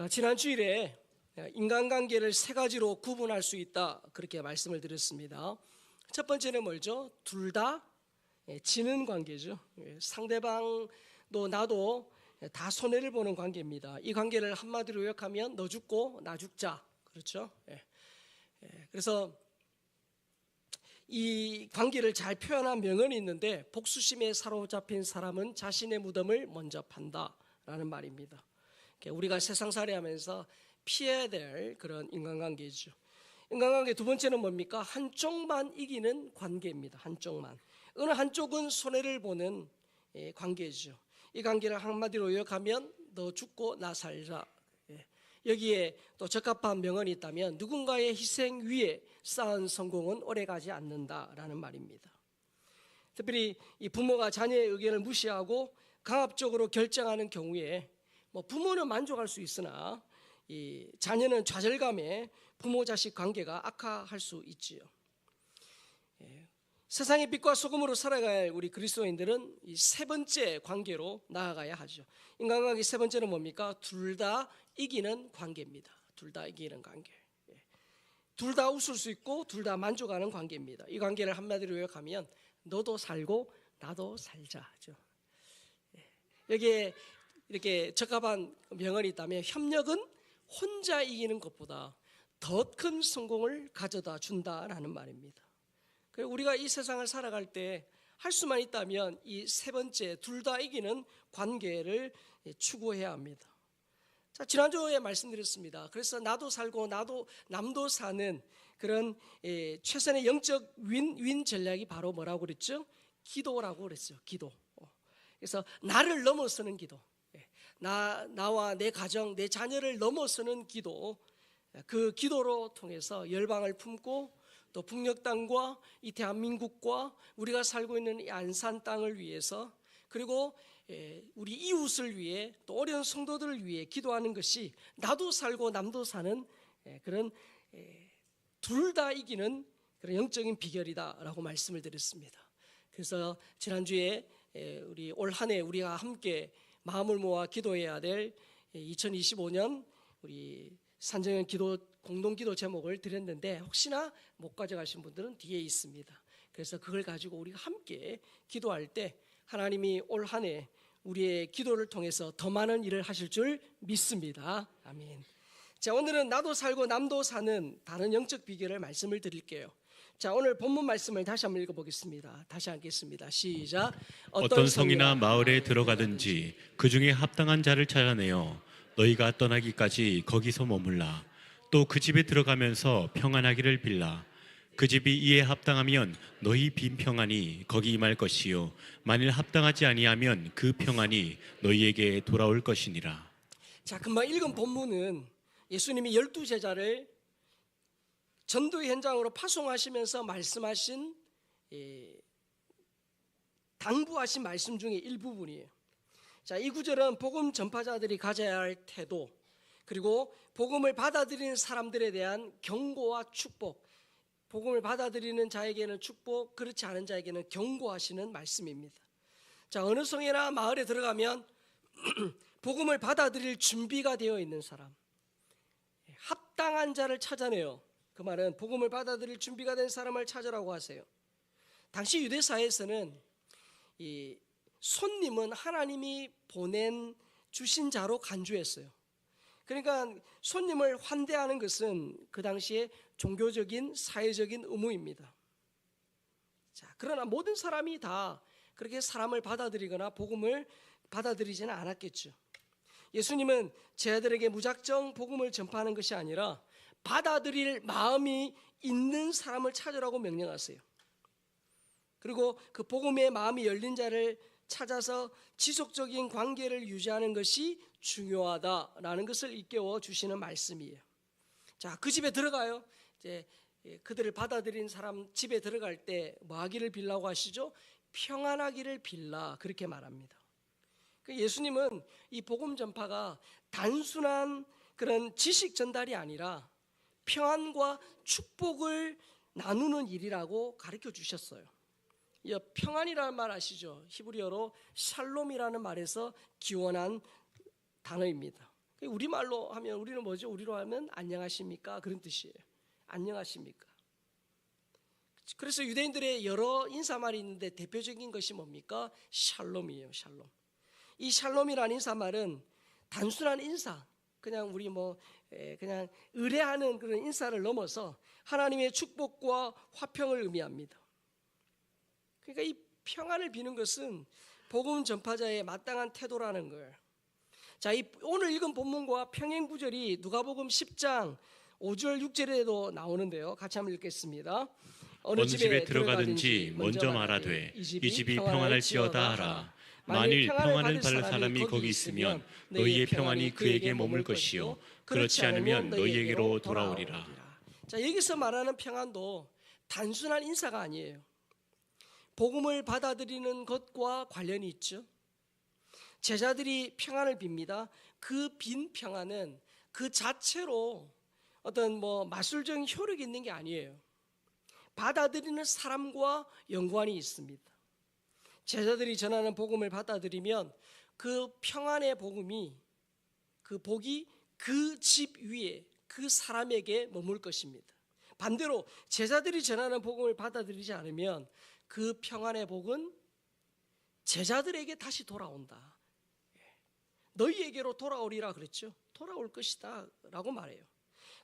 지난 주일에 인간관계를 세 가지로 구분할 수 있다 그렇게 말씀을 드렸습니다. 첫 번째는 뭐죠? 둘 다 지는 관계죠. 상대방도 나도 다 손해를 보는 관계입니다. 이 관계를 한마디로 요약하면 너 죽고 나 죽자, 그렇죠? 그래서 이 관계를 잘 표현한 명언이 있는데, 복수심에 사로잡힌 사람은 자신의 무덤을 먼저 판다라는 말입니다. 우리가 세상살이 하면서 피해야 될 그런 인간관계죠. 인간관계 두 번째는 뭡니까? 한쪽만 이기는 관계입니다. 한쪽만. 어느 한쪽은 손해를 보는 관계죠. 이 관계를 한마디로 요약하면 너 죽고 나 살자. 여기에 또 적합한 명언이 있다면, 누군가의 희생 위에 쌓은 성공은 오래가지 않는다라는 말입니다. 특별히 이 부모가 자녀의 의견을 무시하고 강압적으로 결정하는 경우에 부모는 만족할 수 있으나 이 자녀는 좌절감에 부모 자식 관계가 악화할 수 있지요. 세상의 빛과 소금으로 살아갈 우리 그리스도인들은 이 세 번째 관계로 나아가야 하죠. 인간관계 세 번째는 뭡니까? 둘 다 이기는 관계입니다. 둘 다 이기는 관계. 둘 다 웃을 수 있고 둘 다 만족하는 관계입니다. 이 관계를 한마디로 요약하면 너도 살고 나도 살자죠. 여기에 이렇게 적합한 명언이 있다면, 협력은 혼자 이기는 것보다 더 큰 성공을 가져다 준다라는 말입니다. 우리가 이 세상을 살아갈 때 할 수만 있다면 이 세 번째 둘 다 이기는 관계를 추구해야 합니다. 자, 지난주에 말씀드렸습니다. 그래서 나도 살고 남도 사는 그런 최선의 영적 윈 전략이 바로 뭐라고 그랬죠? 기도라고 그랬어요. 기도. 그래서 나를 넘어서는 기도. 나와 내 가정, 내 자녀를 넘어서는 기도. 그 기도로 통해서 열방을 품고 또 북녘 땅과 이 대한민국과 우리가 살고 있는 이 안산 땅을 위해서, 그리고 우리 이웃을 위해, 또 어려운 성도들을 위해 기도하는 것이 나도 살고 남도 사는 그런 둘 다 이기는 그런 영적인 비결이다라고 말씀을 드렸습니다. 그래서 지난주에 우리 올 한 해 우리가 함께 마음을 모아 기도해야 될 2025년 우리 산정연 기도 공동기도 제목을 드렸는데, 혹시나 못 가져가신 분들은 뒤에 있습니다. 그래서 그걸 가지고 우리가 함께 기도할 때 하나님이 올 한 해 우리의 기도를 통해서 더 많은 일을 하실 줄 믿습니다. 아멘. 자, 오늘은 나도 살고 남도 사는 다른 영적 비결을 말씀을 드릴게요. 자, 오늘 본문 말씀을 다시 한번 읽어보겠습니다. 다시 하겠습니다. 시작. 어떤 성이나 마을에 들어가든지 그 중에 합당한 자를 찾아내어 너희가 떠나기까지 거기서 머물라. 또 그 집에 들어가면서 평안하기를 빌라. 그 집이 이에 합당하면 너희 빈 평안이 거기 임할 것이요, 만일 합당하지 아니하면 그 평안이 너희에게 돌아올 것이니라. 자, 금방 읽은 본문은 예수님이 12제자를 전도의 현장으로 파송하시면서 말씀하신, 당부하신 말씀 중에 일부분이에요. 자, 이 구절은 복음 전파자들이 가져야 할 태도, 그리고 복음을 받아들이는 사람들에 대한 경고와 축복, 복음을 받아들이는 자에게는 축복, 그렇지 않은 자에게는 경고하시는 말씀입니다. 자, 어느 성이나 마을에 들어가면 복음을 받아들일 준비가 되어 있는 사람, 합당한 자를 찾아내요. 그 말은 복음을 받아들일 준비가 된 사람을 찾으라고 하세요. 당시 유대 사회에서는 이 손님은 하나님이 주신 자로 간주했어요. 그러니까 손님을 환대하는 것은 그 당시에 종교적인 사회적인 의무입니다. 자, 그러나 모든 사람이 다 그렇게 사람을 받아들이거나 복음을 받아들이지는 않았겠죠. 예수님은 제자들에게 무작정 복음을 전파하는 것이 아니라 받아들일 마음이 있는 사람을 찾으라고 명령하세요. 그리고 그 복음의 마음이 열린 자를 찾아서 지속적인 관계를 유지하는 것이 중요하다라는 것을 일깨워 주시는 말씀이에요. 자, 그 집에 들어가요. 이제 그들을 받아들인 사람 집에 들어갈 때 뭐 하기를 빌라고 하시죠? 평안하기를 빌라, 그렇게 말합니다. 예수님은 이 복음 전파가 단순한 그런 지식 전달이 아니라 평안과 축복을 나누는 일이라고 가르쳐 주셨어요. 이 평안이라는 말 아시죠? 히브리어로 샬롬이라는 말에서 기원한 단어입니다. 우리말로 하면 우리는 뭐죠? 우리로 하면 안녕하십니까? 그런 뜻이에요. 안녕하십니까? 그래서 유대인들의 여러 인사말이 있는데 대표적인 것이 뭡니까? 샬롬이에요. 샬롬. 이 샬롬이라는 인사말은 단순한 인사, 그냥 우리 그냥 의뢰하는 그런 인사를 넘어서 하나님의 축복과 화평을 의미합니다. 그러니까 이 평안을 비는 것은 복음 전파자의 마땅한 태도라는 거예요. 자, 이 오늘 읽은 본문과 평행 구절이 누가복음 10장 5절 6절에도 나오는데요. 같이 한번 읽겠습니다. 어느 집에 들어가든지 먼저 말하되 이 집이 평안할지어다 하라. 만일 평안을 받을 사람이 거기 있으면 너희의 평안이 그에게 머물 것이요 그렇지 않으면 너희에게로 돌아오리라. 자, 여기서 말하는 평안도 단순한 인사가 아니에요. 복음을 받아들이는 것과 관련이 있죠. 제자들이 평안을 빕니다. 그 빈 평안은 그 자체로 어떤 마술적인 효력이 있는 게 아니에요. 받아들이는 사람과 연관이 있습니다. 제자들이 전하는 복음을 받아들이면 그 평안의 복음이, 그 복이 그 집 위에 그 사람에게 머물 것입니다. 반대로 제자들이 전하는 복음을 받아들이지 않으면 그 평안의 복은 제자들에게 다시 돌아온다. 너희에게로 돌아오리라 그랬죠. 돌아올 것이다 라고 말해요.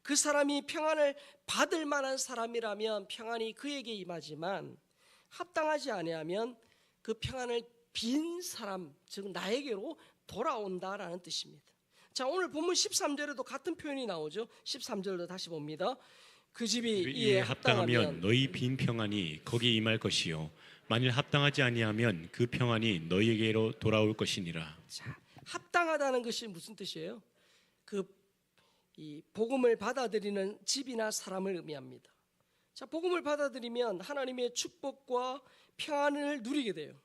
그 사람이 평안을 받을 만한 사람이라면 평안이 그에게 임하지만 합당하지 아니하면 그 평안을 빈 사람, 즉 나에게로 돌아온다라는 뜻입니다. 자, 오늘 본문 13절에도 같은 표현이 나오죠. 13절도 다시 봅니다. 그 집이 이에 합당하면 너희 빈 평안이 거기 임할 것이요 만일 합당하지 아니하면 그 평안이 너희에게로 돌아올 것이니라. 자, 합당하다는 것이 무슨 뜻이에요? 이 복음을 받아들이는 집이나 사람을 의미합니다. 자, 복음을 받아들이면 하나님의 축복과 평안을 누리게 돼요.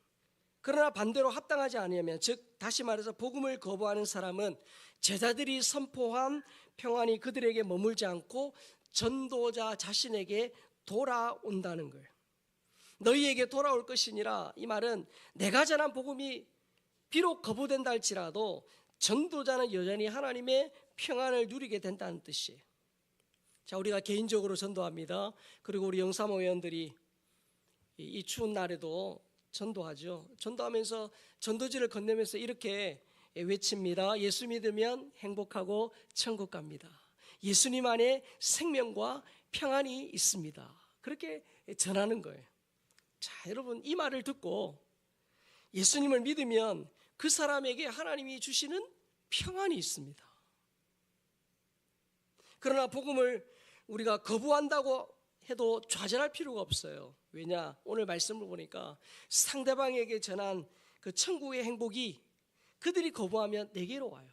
그러나 반대로 합당하지 않으면, 즉 다시 말해서 복음을 거부하는 사람은 제자들이 선포한 평안이 그들에게 머물지 않고 전도자 자신에게 돌아온다는 거예요. 너희에게 돌아올 것이니라, 이 말은 내가 전한 복음이 비록 거부된다 할지라도 전도자는 여전히 하나님의 평안을 누리게 된다는 뜻이에요. 자, 우리가 개인적으로 전도합니다. 그리고 우리 영사모회원들이 이 추운 날에도 전도하죠. 전도하면서 전도지를 건네면서 이렇게 외칩니다. 예수 믿으면 행복하고 천국 갑니다. 예수님 안에 생명과 평안이 있습니다. 그렇게 전하는 거예요. 자, 여러분, 이 말을 듣고 예수님을 믿으면 그 사람에게 하나님이 주시는 평안이 있습니다. 그러나 복음을 우리가 거부한다고 해도 좌절할 필요가 없어요. 왜냐? 오늘 말씀을 보니까 상대방에게 전한 그 천국의 행복이 그들이 거부하면 내게로 와요.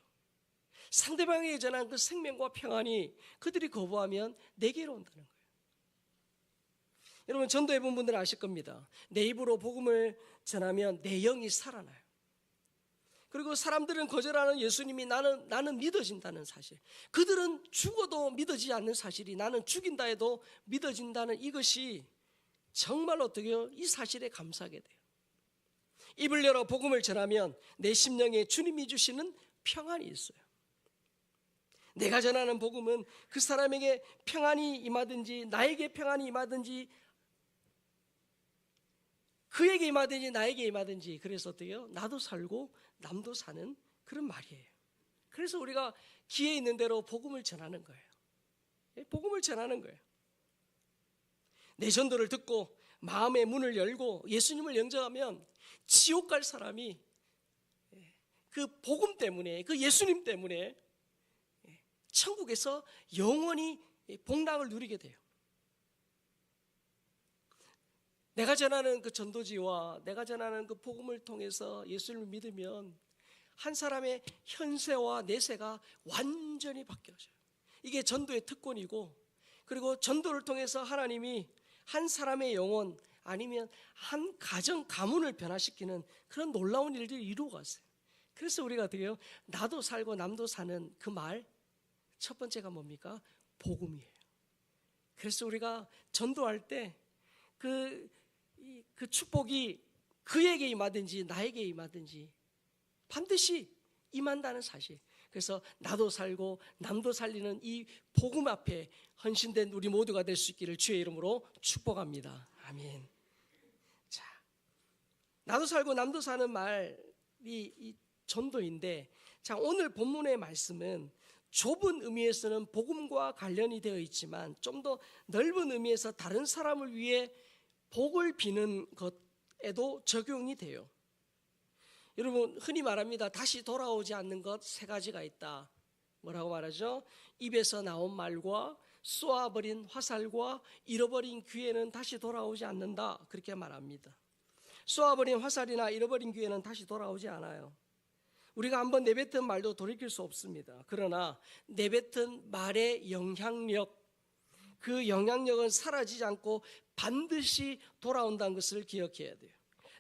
상대방에게 전한 그 생명과 평안이 그들이 거부하면 내게로 온다는 거예요. 여러분, 전도해 본 분들은 아실 겁니다. 내 입으로 복음을 전하면 내 영이 살아나요. 그리고 사람들은 거절하는 예수님이 나는 믿어진다는 사실, 그들은 죽어도 믿어지지 않는 사실이 나는 죽인다 해도 믿어진다는 이것이 정말 어떻게요? 이 사실에 감사하게 돼요. 입을 열어 복음을 전하면 내 심령에 주님이 주시는 평안이 있어요. 내가 전하는 복음은 그 사람에게 평안이 임하든지 나에게 평안이 임하든지 그에게 임하든지 나에게 임하든지, 그래서 어때요? 나도 살고 남도 사는 그런 말이에요. 그래서 우리가 기회 있는 대로 복음을 전하는 거예요. 복음을 전하는 거예요. 내 전도를 듣고 마음의 문을 열고 예수님을 영접하면 지옥 갈 사람이 그 복음 때문에, 그 예수님 때문에 천국에서 영원히 복락을 누리게 돼요. 내가 전하는 그 전도지와 내가 전하는 그 복음을 통해서 예수님을 믿으면 한 사람의 현세와 내세가 완전히 바뀌어져요. 이게 전도의 특권이고, 그리고 전도를 통해서 하나님이 한 사람의 영혼 아니면 한 가정 가문을 변화시키는 그런 놀라운 일들이 이루어갔어요. 그래서 우리가 어떻게 해요? 나도 살고 남도 사는 그 말, 첫 번째가 뭡니까? 복음이에요. 그래서 우리가 전도할 때 그 축복이 그에게 임하든지 나에게 임하든지 반드시 임한다는 사실, 그래서 나도 살고 남도 살리는 이 복음 앞에 헌신된 우리 모두가 될 수 있기를 주의 이름으로 축복합니다. 아멘. 자, 나도 살고 남도 사는 말이 이 전도인데, 자, 오늘 본문의 말씀은 좁은 의미에서는 복음과 관련이 되어 있지만 좀 더 넓은 의미에서 다른 사람을 위해 복을 비는 것에도 적용이 돼요. 여러분, 흔히 말합니다. 다시 돌아오지 않는 것 세 가지가 있다. 뭐라고 말하죠? 입에서 나온 말과 쏘아버린 화살과 잃어버린 기회는 다시 돌아오지 않는다. 그렇게 말합니다. 쏘아버린 화살이나 잃어버린 기회는 다시 돌아오지 않아요. 우리가 한번 내뱉은 말도 돌이킬 수 없습니다. 그러나 내뱉은 말의 영향력, 그 영향력은 사라지지 않고 반드시 돌아온다는 것을 기억해야 돼요.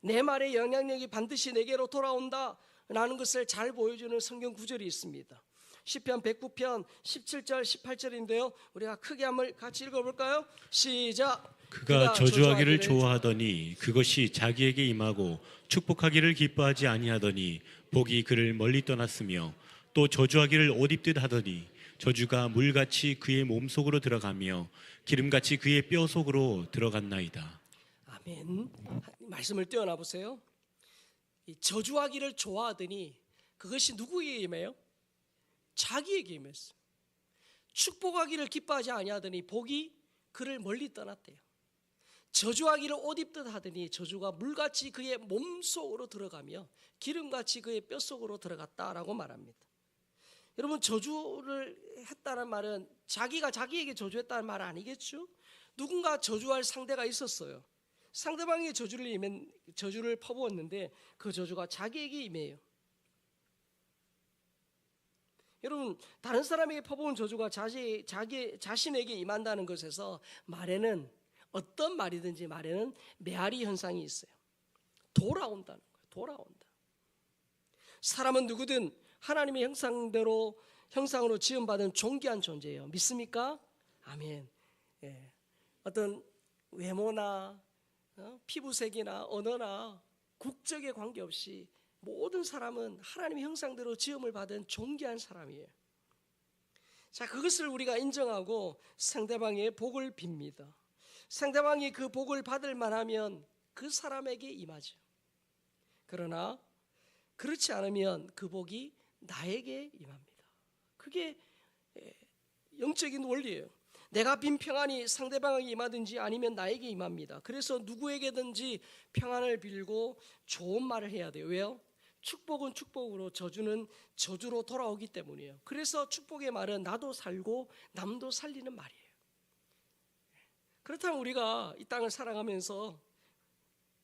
내 말의 영향력이 반드시 내게로 돌아온다라는 것을 잘 보여주는 성경 구절이 있습니다. 시편 109편 17절 18절인데요. 우리가 크게 한번 같이 읽어볼까요? 시작. 그가 저주하기를 좋아하더니 그것이 자기에게 임하고 축복하기를 기뻐하지 아니하더니 복이 그를 멀리 떠났으며 또 저주하기를 옷 입듯 하더니 저주가 물같이 그의 몸속으로 들어가며 기름같이 그의 뼈 속으로 들어갔나이다. 아멘. 말씀을 떼어놔 보세요. 저주하기를 좋아하더니 그것이 누구에게 임해요? 자기에게 임했어요. 축복하기를 기뻐하지 아니하더니 복이 그를 멀리 떠났대요. 저주하기를 옷 입듯 하더니 저주가 물같이 그의 몸속으로 들어가며 기름같이 그의 뼛속으로 들어갔다라고 말합니다. 여러분, 저주를 했다는 말은 자기가 자기에게 저주했다는 말 아니겠죠? 누군가 저주할 상대가 있었어요. 상대방이 저주를 퍼부었는데 그 저주가 자기에게 임해요. 여러분, 다른 사람에게 퍼부은 저주가 자신에게 임한다는 것에서 말에는 어떤 말이든지 말에는 메아리 현상이 있어요. 돌아온다는 거예요. 돌아온다. 사람은 누구든 하나님의 형상으로 지음받은 존귀한 존재예요. 믿습니까? 아멘. 예. 어떤 외모나 피부색이나 언어나 국적에 관계없이 모든 사람은 하나님의 형상대로 지음을 받은 존귀한 사람이에요. 자, 그것을 우리가 인정하고 상대방의 복을 빕니다. 상대방이 그 복을 받을 만하면 그 사람에게 임하죠. 그러나 그렇지 않으면 그 복이 나에게 임합니다. 그게 영적인 원리예요. 내가 빈 평안이 상대방에게 임하든지 아니면 나에게 임합니다. 그래서 누구에게든지 평안을 빌고 좋은 말을 해야 돼요. 왜요? 축복은 축복으로, 저주는 저주로 돌아오기 때문이에요. 그래서 축복의 말은 나도 살고 남도 살리는 말이에요. 그렇다면 우리가 이 땅을 살아가면서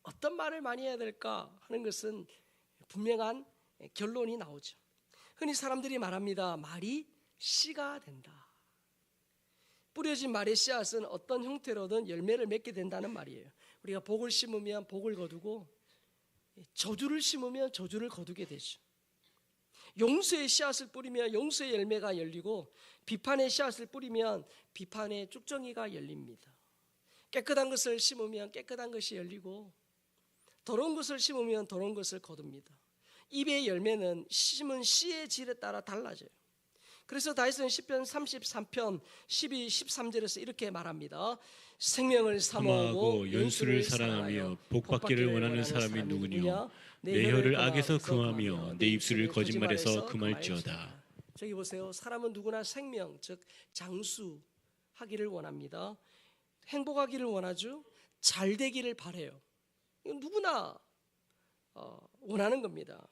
어떤 말을 많이 해야 될까 하는 것은 분명한 결론이 나오죠. 흔히 사람들이 말합니다. 말이 씨가 된다. 뿌려진 말의 씨앗은 어떤 형태로든 열매를 맺게 된다는 말이에요. 우리가 복을 심으면 복을 거두고 저주를 심으면 저주를 거두게 되죠. 용서의 씨앗을 뿌리면 용서의 열매가 열리고 비판의 씨앗을 뿌리면 비판의 쭉정이가 열립니다. 깨끗한 것을 심으면 깨끗한 것이 열리고 더러운 것을 심으면 더러운 것을 거둡니다. 입의 열매는 심은 씨의 질에 따라 달라져요. 그래서 다윗은 시편 33편 12, 13절에서 이렇게 말합니다. 생명을 사모하고 연수를 사랑하며 복받기를 원하는 사람이 누구냐? 내 혀를 악에서 금하며 내 입술을 거짓말에서 금할지어다. 저기 보세요. 사람은 누구나 생명, 즉 장수하기를 원합니다. 행복하기를 원하죠. 잘 되기를 바라요. 이건 누구나 원하는 겁니다.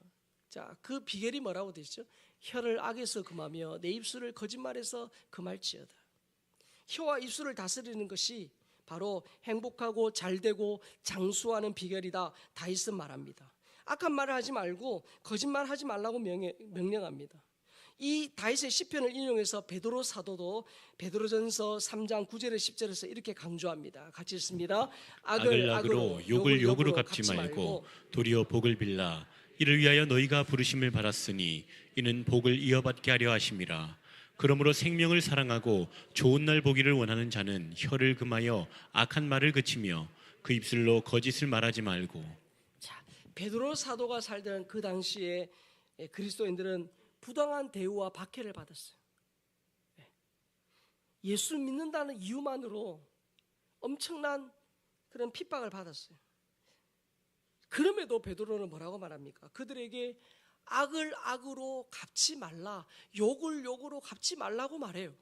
자, 그 비결이 뭐라고 되죠? 혀를 악에서 금하며 내 입술을 거짓말에서 금할지어다. 혀와 입술을 다스리는 것이 바로 행복하고 잘되고 장수하는 비결이다. 다윗은 말합니다. 악한 말을 하지 말고 거짓말하지 말라고 명령합니다. 이 다윗의 시편을 인용해서 베드로 사도도 베드로전서 3장 9절에 10절에서 이렇게 강조합니다. 같이 읽습니다. 악을 악으로 욕을 욕으로 갚지 말고 도리어 복을 빌라. 이를 위하여 너희가 부르심을 받았으니 이는 복을 이어받게 하려 하심이라. 그러므로 생명을 사랑하고 좋은 날 보기를 원하는 자는 혀를 금하여 악한 말을 그치며 그 입술로 거짓을 말하지 말고. 자, 베드로 사도가 살던 그 당시에 그리스도인들은 부당한 대우와 박해를 받았어요. 예수 믿는다는 이유만으로 엄청난 그런 핍박을 받았어요. 그럼에도 베드로는 뭐라고 말합니까? 그들에게 악을 악으로 갚지 말라, 욕을 욕으로 갚지 말라고 말해요.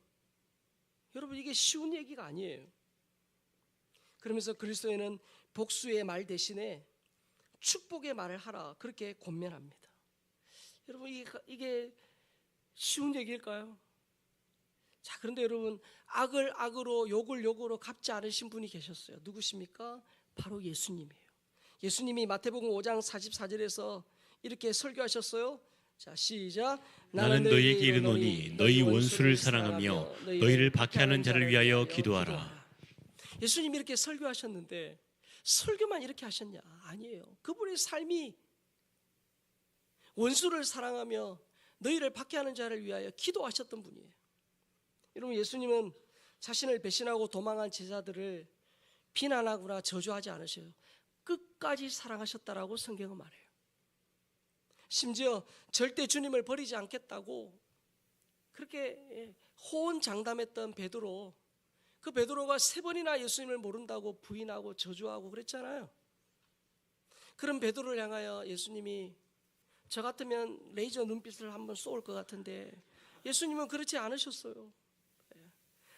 여러분, 이게 쉬운 얘기가 아니에요. 그러면서 그리스도인은 복수의 말 대신에 축복의 말을 하라, 그렇게 권면합니다. 여러분, 이게 쉬운 얘기일까요? 자, 그런데 여러분, 악을 악으로 욕을 욕으로 갚지 않으신 분이 계셨어요. 누구십니까? 바로 예수님이에요. 예수님이 마태복음 5장 44절에서 이렇게 설교하셨어요. 자, 시작. 나는 너희에게 이르노니 너희 원수를 사랑하며 너희를 박해하는 자를 위하여 기도하라. 예수님이 이렇게 설교하셨는데 설교만 이렇게 하셨냐? 아니에요. 그분의 삶이 원수를 사랑하며 너희를 박해하는 자를 위하여 기도하셨던 분이에요. 여러분, 예수님은 자신을 배신하고 도망한 제자들을 비난하거나 저주하지 않으셔요. 끝까지 사랑하셨다라고 성경은 말해요. 심지어 절대 주님을 버리지 않겠다고 그렇게 호언장담했던 베드로, 그 베드로가 3번이나 예수님을 모른다고 부인하고 저주하고 그랬잖아요. 그런 베드로를 향하여 예수님이 저 같으면 레이저 눈빛을 한번 쏘을 것 같은데 예수님은 그렇지 않으셨어요.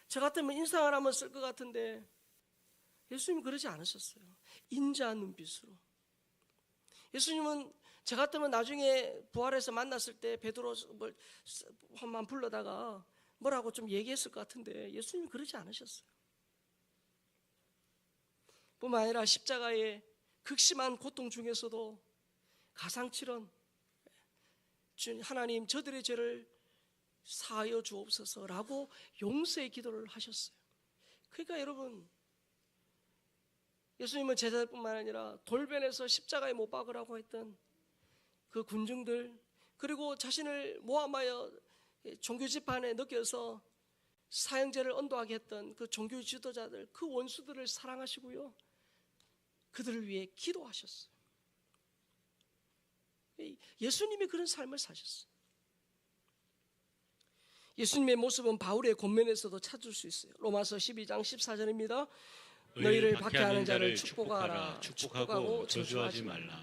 저 같으면 인상을 한번 쓸 것 같은데 예수님은 그러지 않으셨어요. 인자한 눈빛으로. 예수님은 저 같으면 나중에 부활해서 만났을 때 베드로 한번 불러다가 뭐라고 좀 얘기했을 것 같은데 예수님은 그러지 않으셨어요. 뿐만 아니라 십자가의 극심한 고통 중에서도 가상칠언, 하나님 저들의 죄를 사하여 주옵소서라고 용서의 기도를 하셨어요. 그러니까 여러분, 예수님은 제자들뿐만 아니라 돌변해서 십자가에 못 박으라고 했던 그 군중들, 그리고 자신을 모함하여 종교 집단에 넣겨서 사형제를 언도하게 했던 그 종교 지도자들, 그 원수들을 사랑하시고요, 그들을 위해 기도하셨어요. 예수님이 그런 삶을 사셨어요. 예수님의 모습은 바울의 권면에서도 찾을 수 있어요. 로마서 12장 14절입니다. 너희를 박해하는 자를 축복하라. 축복하고 저주하지 말라.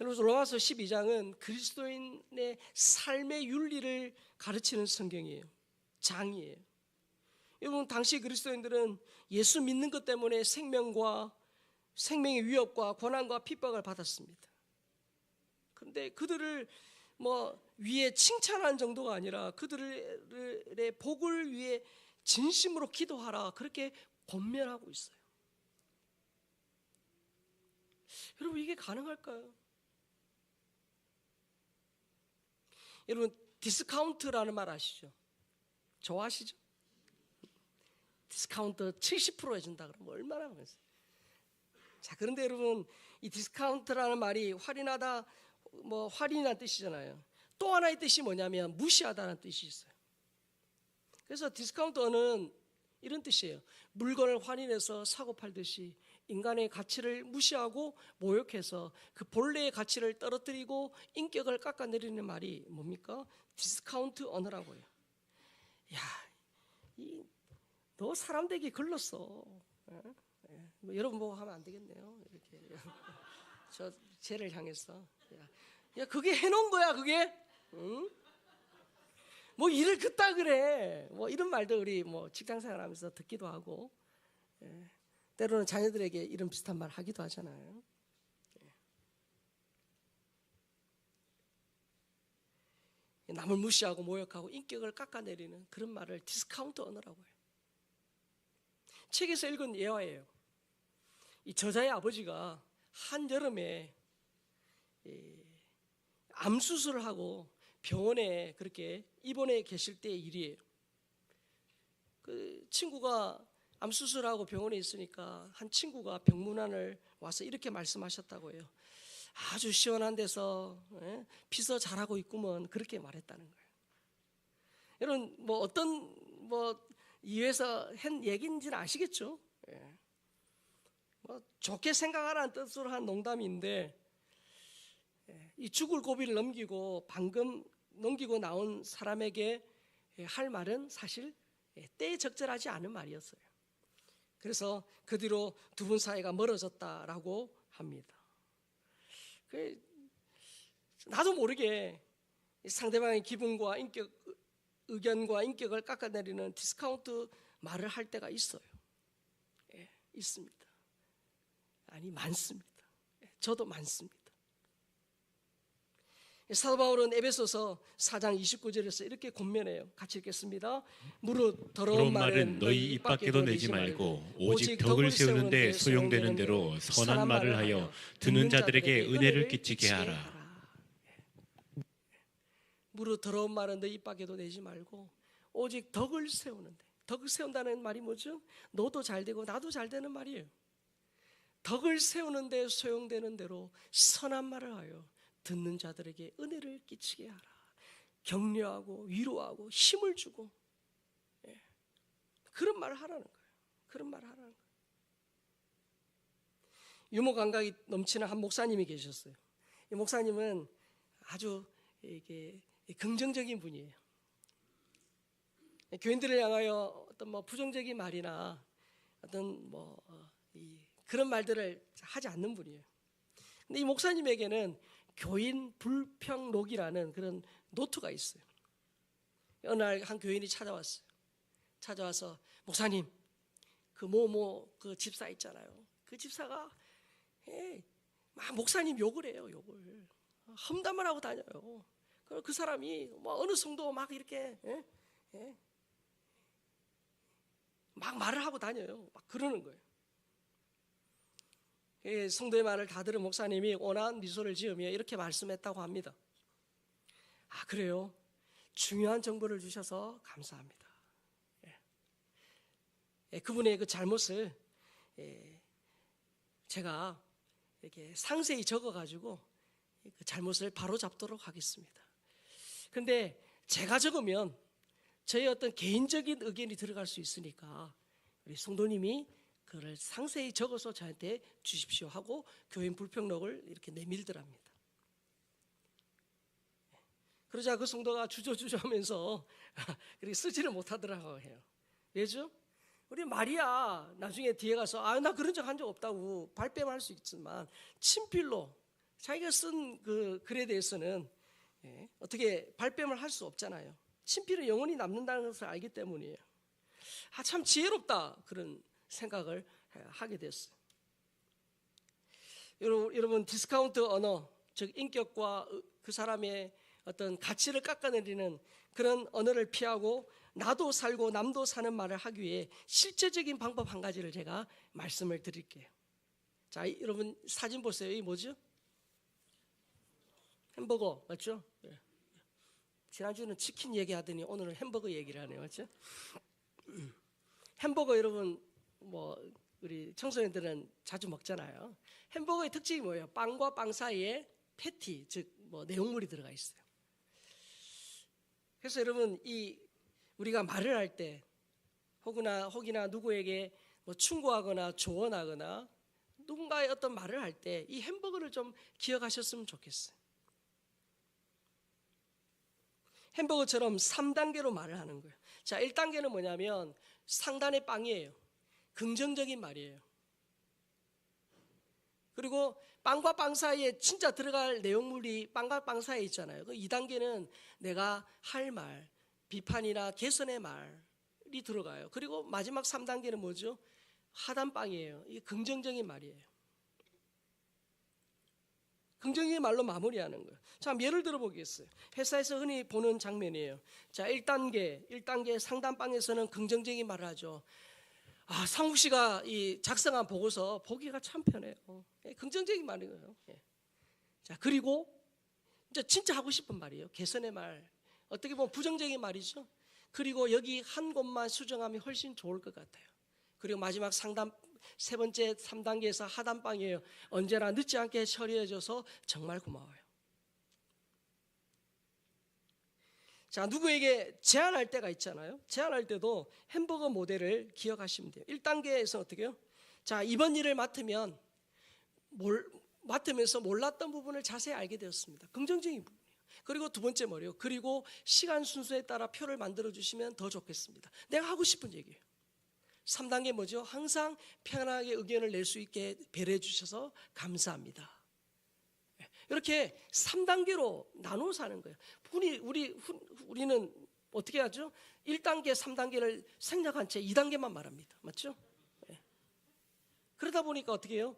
여러분, 로마서 12장은 그리스도인의 삶의 윤리를 가르치는 성경이에요. 장이에요. 여러분, 당시 그리스도인들은 예수 믿는 것 때문에 생명의 위협과 고난과 핍박을 받았습니다. 그런데 그들을 위에 칭찬한 정도가 아니라 그들의 복을 위해 진심으로 기도하라, 그렇게 권면하고 있어요. 여러분, 이게 가능할까요? 여러분, 디스카운트라는 말 아시죠? 좋아하시죠? 디스카운트 70% 해준다 그러면 얼마나 그랬어요? 자, 그런데 여러분, 이 디스카운트라는 말이 할인하다, 할인이라는 뜻이잖아요. 또 하나의 뜻이 뭐냐면 무시하다는 뜻이 있어요. 그래서 디스카운트 언어는 이런 뜻이에요. 물건을 할인해서 사고 팔듯이 인간의 가치를 무시하고 모욕해서 그 본래의 가치를 떨어뜨리고 인격을 깎아내리는 말이 뭡니까? 디스카운트 언어라고요. 야, 너 사람 되기 글렀어. 여러분 보고 하면 안 되겠네요. 이렇게 저 쟤를 향해서 야, 그게 해놓은 거야, 그게? 응? 일을 그따 그래. 이런 말도 우리 직장생활하면서 듣기도 하고, 때로는 자녀들에게 이런 비슷한 말 하기도 하잖아요. 남을 무시하고 모욕하고 인격을 깎아내리는 그런 말을 디스카운트 언어라고 해요. 책에서 읽은 예화예요. 이 저자의 아버지가 한여름에 암 수술을 하고 병원에 그렇게 입원해 계실 때의 일이에요. 그 친구가 암 수술하고 병원에 있으니까 한 친구가 병문안을 와서 이렇게 말씀하셨다고 해요. 아주 시원한 데서 피서 잘하고 있구먼, 그렇게 말했다는 거예요. 여러분, 어떤 이유에서 한 얘기인지는 아시겠죠? 좋게 생각하라는 뜻으로 한 농담인데, 이 죽을 고비를 넘기고 방금 넘기고 나온 사람에게 할 말은 사실 때에 적절하지 않은 말이었어요. 그래서 그 뒤로 두 분 사이가 멀어졌다라고 합니다. 나도 모르게 상대방의 기분과 인격, 의견과 인격을 깎아내리는 디스카운트 말을 할 때가 있어요. 있습니다. 아니, 많습니다. 저도 많습니다. 사도 바울은 에베소서 4장 29절에서 이렇게 권면해요. 같이 읽겠습니다. 무릇 더러운 말은 너희 입 밖에도 내지 말고 오직 덕을 세우는 데 소용되는 대로 선한 말을 하여 듣는 자들에게 은혜를 끼치게 하라. 무릇 더러운 말은 너희 입 밖에도 내지 말고 오직 덕을 세우는데, 덕을 세운다는 말이 뭐죠? 너도 잘 되고 나도 잘 되는 말이에요. 덕을 세우는데 소용되는 대로 선한 말을 하여 듣는 자들에게 은혜를 끼치게 하라. 격려하고 위로하고 힘을 주고, 그런 말을 하라는 거예요. 그런 말을 하라는 거예요. 유머 감각이 넘치는 한 목사님이 계셨어요. 이 목사님은 아주 이게 긍정적인 분이에요. 교인들을 향하여 어떤 부정적인 말이나 어떤 그런 말들을 하지 않는 분이에요. 근데 이 목사님에게는 교인 불평록이라는 그런 노트가 있어요. 어느 날 한 교인이 찾아왔어요. 찾아와서 목사님, 그 집사 있잖아요. 그 집사가 막 목사님 욕을 해요. 욕을 험담을 하고 다녀요. 그 사람이 어느 성도 막 이렇게 막 말을 하고 다녀요. 막 그러는 거예요. 성도의 말을 다 들은 목사님이 온화한 미소를 지으며 이렇게 말씀했다고 합니다. 아, 그래요? 중요한 정보를 주셔서 감사합니다. 그분의 그 잘못을 제가 이렇게 상세히 적어가지고 그 잘못을 바로 잡도록 하겠습니다. 그런데 제가 적으면 저의 어떤 개인적인 의견이 들어갈 수 있으니까 우리 성도님이 그걸 상세히 적어서 저한테 주십시오 하고 교인 불평록을 이렇게 내밀더랍니다. 그러자 그 성도가 주저주저 하면서 그렇게 쓰지를 못하더라고요. 해요. 왜죠? 우리 마리아 나중에 뒤에 가서 나 그런 적 한 적 없다고 발뺌할 수 있지만 친필로 자기가 쓴 그 글에 대해서는 어떻게 발뺌을 할 수 없잖아요. 친필은 영원히 남는다는 것을 알기 때문이에요. 참 지혜롭다, 그런 생각을 하게 됐어요. 여러분 디스카운트 언어, 즉 인격과 그 사람의 어떤 가치를 깎아내리는 그런 언어를 피하고 나도 살고 남도 사는 말을 하기 위해 실제적인 방법 한 가지를 제가 말씀을 드릴게요. 자, 여러분 사진 보세요. 이 뭐죠? 햄버거 맞죠? 지난주는 치킨 얘기하더니 오늘은 햄버거 얘기를 하네요. 맞죠? 햄버거 여러분 우리 청소년들은 자주 먹잖아요. 햄버거의 특징이 뭐예요? 빵과 빵 사이에 패티, 즉 내용물이 들어가 있어요. 그래서 여러분 우리가 말을 할 때 혹이나 누구에게 충고하거나 조언하거나 누군가의 어떤 말을 할 때 이 햄버거를 좀 기억하셨으면 좋겠어요. 햄버거처럼 3단계로 말을 하는 거예요. 자, 1단계는 뭐냐면 상단의 빵이에요. 긍정적인 말이에요. 그리고 빵과 빵 사이에 진짜 들어갈 내용물이 빵과 빵 사이에 있잖아요. 그 2단계는 내가 할 말, 비판이나 개선의 말이 들어가요. 그리고 마지막 3단계는 뭐죠? 하단빵이에요. 이게 긍정적인 말이에요. 긍정적인 말로 마무리하는 거예요. 자, 예를 들어 보겠어요. 회사에서 흔히 보는 장면이에요. 자, 1단계 상단방에서는 긍정적인 말을 하죠. 상욱 씨가 이 작성한 보고서 보기가 참 편해요. 긍정적인 말이에요. 자, 그리고 이제 진짜 하고 싶은 말이에요. 개선의 말. 어떻게 보면 부정적인 말이죠. 그리고 여기 한 곳만 수정하면 훨씬 좋을 것 같아요. 그리고 마지막 세 번째 3단계에서 하단방이에요. 언제나 늦지 않게 처리해줘서 정말 고마워요. 자, 누구에게 제안할 때가 있잖아요. 제안할 때도 햄버거 모델을 기억하시면 돼요. 1단계에서 어떻게 해요? 자, 이번 일을 맡으면서 몰랐던 부분을 자세히 알게 되었습니다. 긍정적인 부분이에요. 그리고 두 번째 뭐예요? 그리고 시간 순서에 따라 표를 만들어 주시면 더 좋겠습니다. 내가 하고 싶은 얘기예요. 3단계 뭐죠? 항상 편안하게 의견을 낼 수 있게 배려해 주셔서 감사합니다. 이렇게 3단계로 나눠서 하는 거예요. 우리는 어떻게 하죠? 1단계, 3단계를 생략한 채 2단계만 말합니다. 맞죠? 그러다 보니까 어떻게 해요?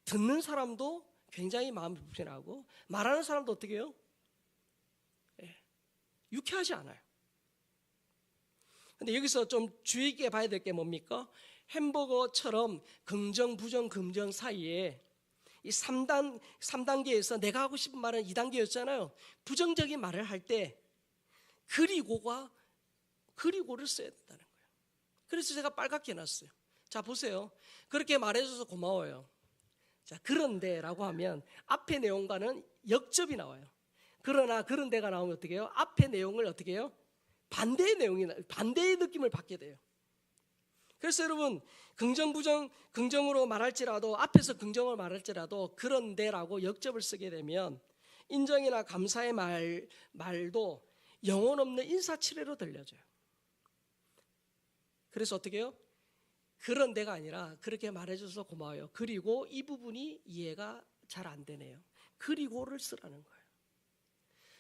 듣는 사람도 굉장히 마음이 불편하고 말하는 사람도 어떻게 해요? 유쾌하지 않아요. 근데 여기서 좀 주의 있게 봐야 될 게 뭡니까? 햄버거처럼 긍정, 부정, 긍정 사이에 이 3단계에서 내가 하고 싶은 말은 2단계였잖아요. 부정적인 말을 할 때 그리고를 써야 된다는 거예요. 그래서 제가 빨갛게 해놨어요. 자, 보세요. 그렇게 말해줘서 고마워요. 자, 그런데라고 하면 앞의 내용과는 역접이 나와요. 그러나 그런데가 나오면 어떻게 해요? 앞의 내용을 어떻게 해요? 반대의 느낌을 받게 돼요. 그래서 여러분, 긍정, 부정, 긍정으로 말할지라도 앞에서 긍정을 말할지라도 그런데라고 역접을 쓰게 되면 인정이나 감사의 말도 영혼 없는 인사치레로 들려져요. 그래서 어떻게 해요? 그런데가 아니라 그렇게 말해줘서 고마워요. 그리고 이 부분이 이해가 잘 안 되네요. 그리고를 쓰라는 거예요.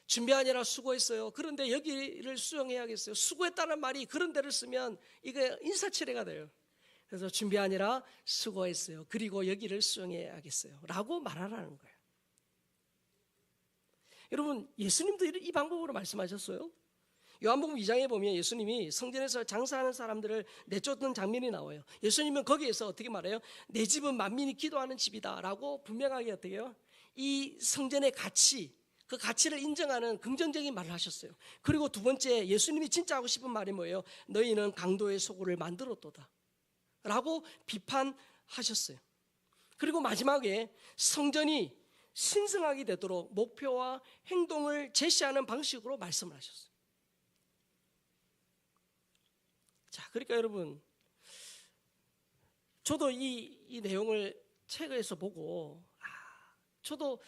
준비하느라 수고했어요. 그런데 여기를 수용해야겠어요. 수고했다는 말이 그런데를 쓰면 이게 인사치레가 돼요. 그래서 준비하느라 수고했어요. 그리고 여기를 수용해야겠어요. 라고 말하라는 거예요. 여러분, 예수님도 이 방법으로 말씀하셨어요. 요한복음 2장에 보면 예수님이 성전에서 장사하는 사람들을 내쫓는 장면이 나와요. 예수님은 거기에서 어떻게 말해요? 내 집은 만민이 기도하는 집이다 라고 분명하게 어떻게 해요? 이 성전의 가치, 그 가치를 인정하는 긍정적인 말을 하셨어요. 그리고 두 번째, 예수님이 진짜 하고 싶은 말이 뭐예요? 너희는 강도의 소굴을 만들었도다 라고 비판하셨어요. 그리고 마지막에 성전이 신성하게 되도록 목표와 행동을 제시하는 방식으로 말씀을 하셨어요. 자, 그러니까 여러분, 저도 이 내용을 책에서 보고 저도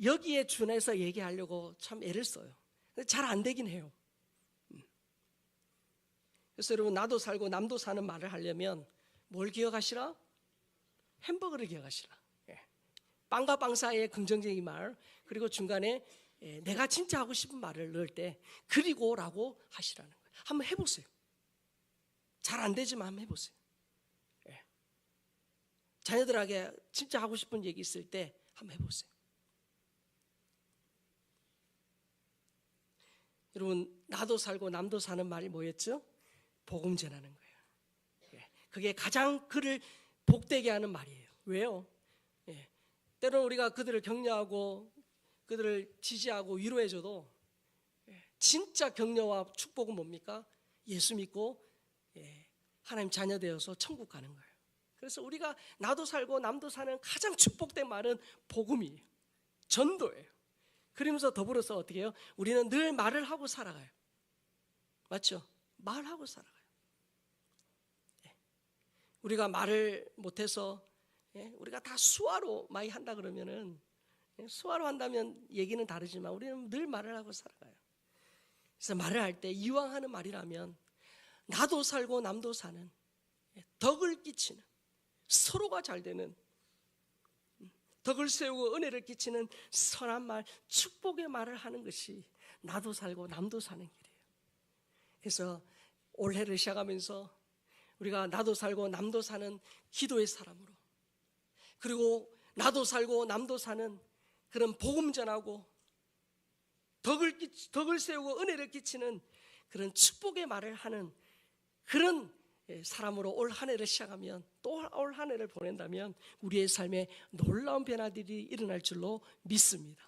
여기에 준해서 얘기하려고 참 애를 써요. 잘 안 되긴 해요. 그래서 여러분, 나도 살고 남도 사는 말을 하려면 뭘 기억하시라? 햄버거를 기억하시라. 빵과 빵 사이의 긍정적인 말, 그리고 중간에 내가 진짜 하고 싶은 말을 넣을 때 그리고라고 하시라는 거예요. 한번 해보세요. 잘 안 되지만 한번 해보세요. 자녀들에게 진짜 하고 싶은 얘기 있을 때 한번 해보세요. 여러분, 나도 살고 남도 사는 말이 뭐였죠? 복음 전하는 거예요. 그게 가장 그를 복되게 하는 말이에요. 왜요? 때로는 우리가 그들을 격려하고 그들을 지지하고 위로해줘도 진짜 격려와 축복은 뭡니까? 예수 믿고 하나님 자녀 되어서 천국 가는 거예요. 그래서 우리가 나도 살고 남도 사는 가장 축복된 말은 복음이에요. 전도예요. 그러면서 더불어서 어떻게 해요? 우리는 늘 말을 하고 살아가요. 맞죠? 말하고 살아가요. 우리가 말을 못해서 우리가 다 수화로 많이 한다 그러면은, 수화로 한다면 얘기는 다르지만 우리는 늘 말을 하고 살아가요. 그래서 말을 할 때 이왕 하는 말이라면 나도 살고 남도 사는, 덕을 끼치는, 서로가 잘 되는, 덕을 세우고 은혜를 끼치는 선한 말, 축복의 말을 하는 것이 나도 살고 남도 사는 길이에요. 그래서 올해를 시작하면서 우리가 나도 살고 남도 사는 기도의 사람으로, 그리고 나도 살고 남도 사는 그런 복음 전하고 덕을 세우고 은혜를 끼치는 그런 축복의 말을 하는 그런 사람으로 올 한 해를 시작하면, 또 올 한 해를 보낸다면 우리의 삶에 놀라운 변화들이 일어날 줄로 믿습니다.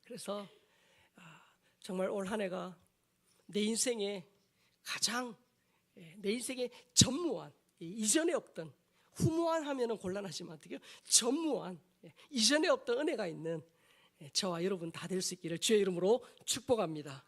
그래서 정말 올 한 해가 내 인생에 가장, 내 인생에 전무한, 이전에 없던, 후무한 하면은 곤란하지만 어떻게 전무한, 이전에 없던 은혜가 있는 저와 여러분 다 될 수 있기를 주의 이름으로 축복합니다.